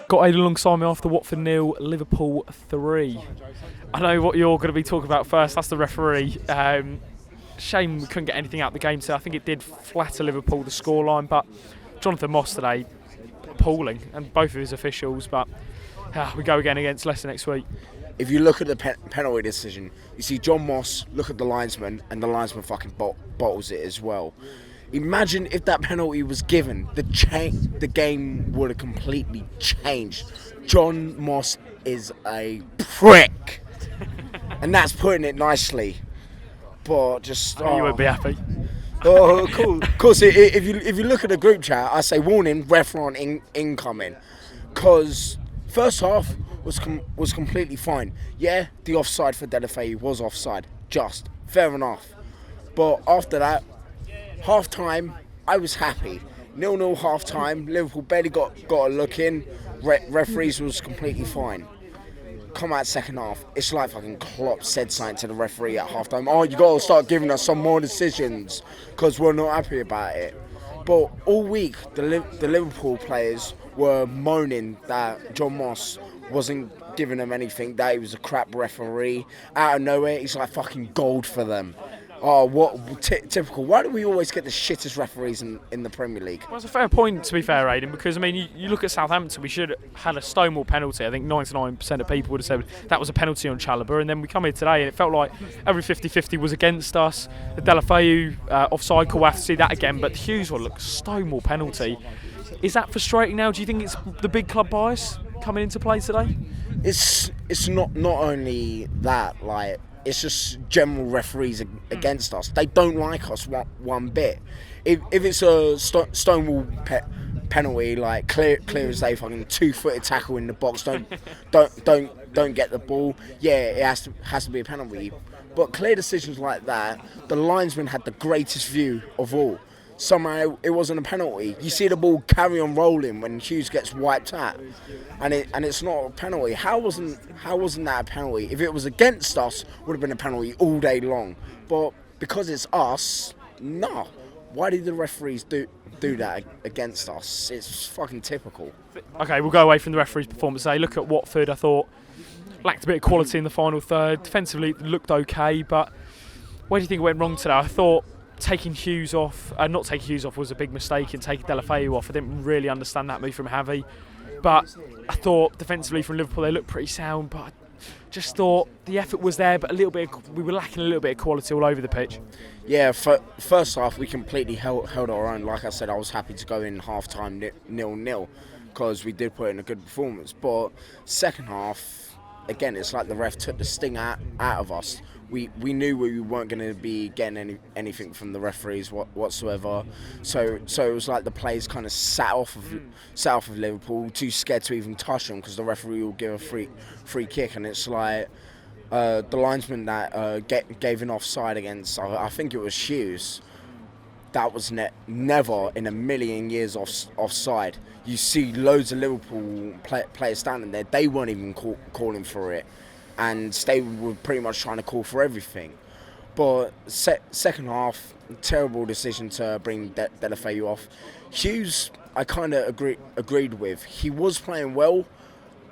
Got Aidan alongside me after Watford 0, Liverpool 3. I know what you're going to be talking about first. That's the referee. Shame we couldn't get anything out of the game, so I think it did flatter Liverpool, the scoreline. But Jonathan Moss today, appalling, and both of his officials. But we go again against Leicester next week. If you look at the penalty decision, you see John Moss look at the linesman, and the linesman fucking bottles it as well. Imagine if that penalty was given, the game would have completely changed. John Moss is a prick, and that's putting it nicely. But just You won't be happy. Oh, cool. Of course, if you look at the group chat, I say warning, referee incoming, because first half was completely fine. Yeah, the offside for Delafeu was offside, just fair enough. But after that, half time, I was happy. 0-0 half time. Liverpool barely got a look in. Referees was completely fine. Come out second half, it's like fucking Klopp said something to the referee at half time. Oh, you got to start giving us some more decisions because we're not happy about it. But all week, the Liverpool players were moaning that John Moss wasn't giving them anything, that he was a crap referee. Out of nowhere, he's like fucking gold for them. Oh, what typical. Why do we always get the shittest referees in the Premier League? Well, it's a fair point, to be fair, Aidan, because, I mean, you look at Southampton, we should have had a Stonewall penalty. I think 99% of people would have said that was a penalty on Chalobah, and then we come here today and it felt like every 50-50 was against us. The Delafeu offside call, we'll have to see that again, but the Hughes one looked Stonewall penalty. Is that frustrating now? Do you think it's the big club bias coming into play today? It's not only that, like, it's just general referees against us. They don't like us one bit. If it's a Stonewall penalty, like clear as day, fucking 2-footed tackle in the box, don't get the ball. Yeah, it has to be a penalty. But clear decisions like that, the linesman had the greatest view of all. Somehow it wasn't a penalty. You see the ball carry on rolling when Hughes gets wiped out, and it's not a penalty. How wasn't that a penalty? If it was against us, would have been a penalty all day long. But because it's us, no. Why did the referees do that against us? It's fucking typical. Okay, we'll go away from the referee's performance today. Look at Watford. I thought lacked a bit of quality in the final third. Defensively, it looked okay, but where do you think it went wrong today? I thought taking Hughes off, not taking Hughes off was a big mistake, and taking Delafeu off, I didn't really understand that move from Javi. But I thought defensively from Liverpool they looked pretty sound, but I just thought the effort was there, but we were lacking a little bit of quality all over the pitch. Yeah, first half we completely held our own. Like I said, I was happy to go in half time 0-0 because we did put in a good performance. But second half, again, it's like the ref took the sting out of us. We knew we weren't going to be getting anything from the referees whatsoever. So it was like the players kind of sat off of Liverpool, too scared to even touch them because the referee will give a free kick, and it's like the linesman that gave an offside against, I think it was Hughes. That was never in a million years offside. You see loads of Liverpool players standing there. They weren't even calling for it. And they were pretty much trying to call for everything. But second half, terrible decision to bring Delafeu off. Hughes, I kind of agreed with. He was playing well,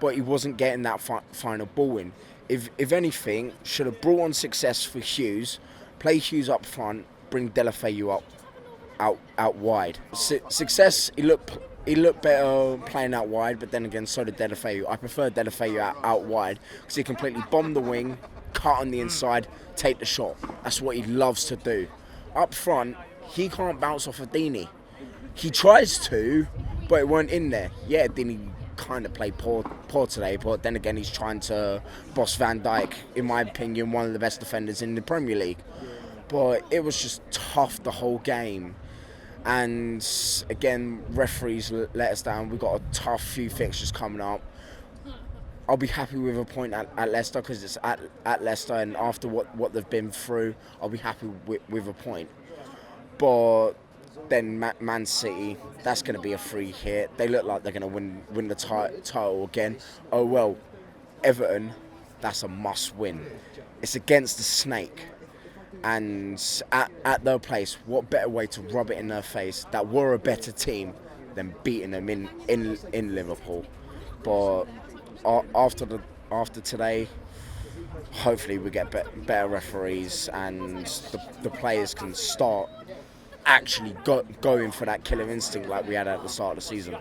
but he wasn't getting that final ball in. If anything, should have brought on success for Hughes, play Hughes up front, bring Delafeu out wide. Success, he looked better playing out wide, but then again, so did Delafeu. I prefer Delafeu out wide because he completely bombed the wing, cut on the inside, take the shot. That's what he loves to do. Up front, he can't bounce off of Deeney. He tries to, but it weren't in there. Yeah, Deeney kind of played poor today, but then again, he's trying to boss Van Dijk, in my opinion, one of the best defenders in the Premier League. But it was just tough the whole game. And again, referees let us down. We've got a tough few fixtures coming up. I'll be happy with a point at Leicester because it's at Leicester, and after what they've been through, I'll be happy with a point. But then Man City, that's going to be a free hit. They look like they're going to win the title again. Oh well, Everton, that's a must win. It's against the Snake. And at their place, what better way to rub it in their face that we're a better team than beating them in Liverpool? But after today, hopefully we get better referees and the players can start actually going for that killer instinct like we had at the start of the season.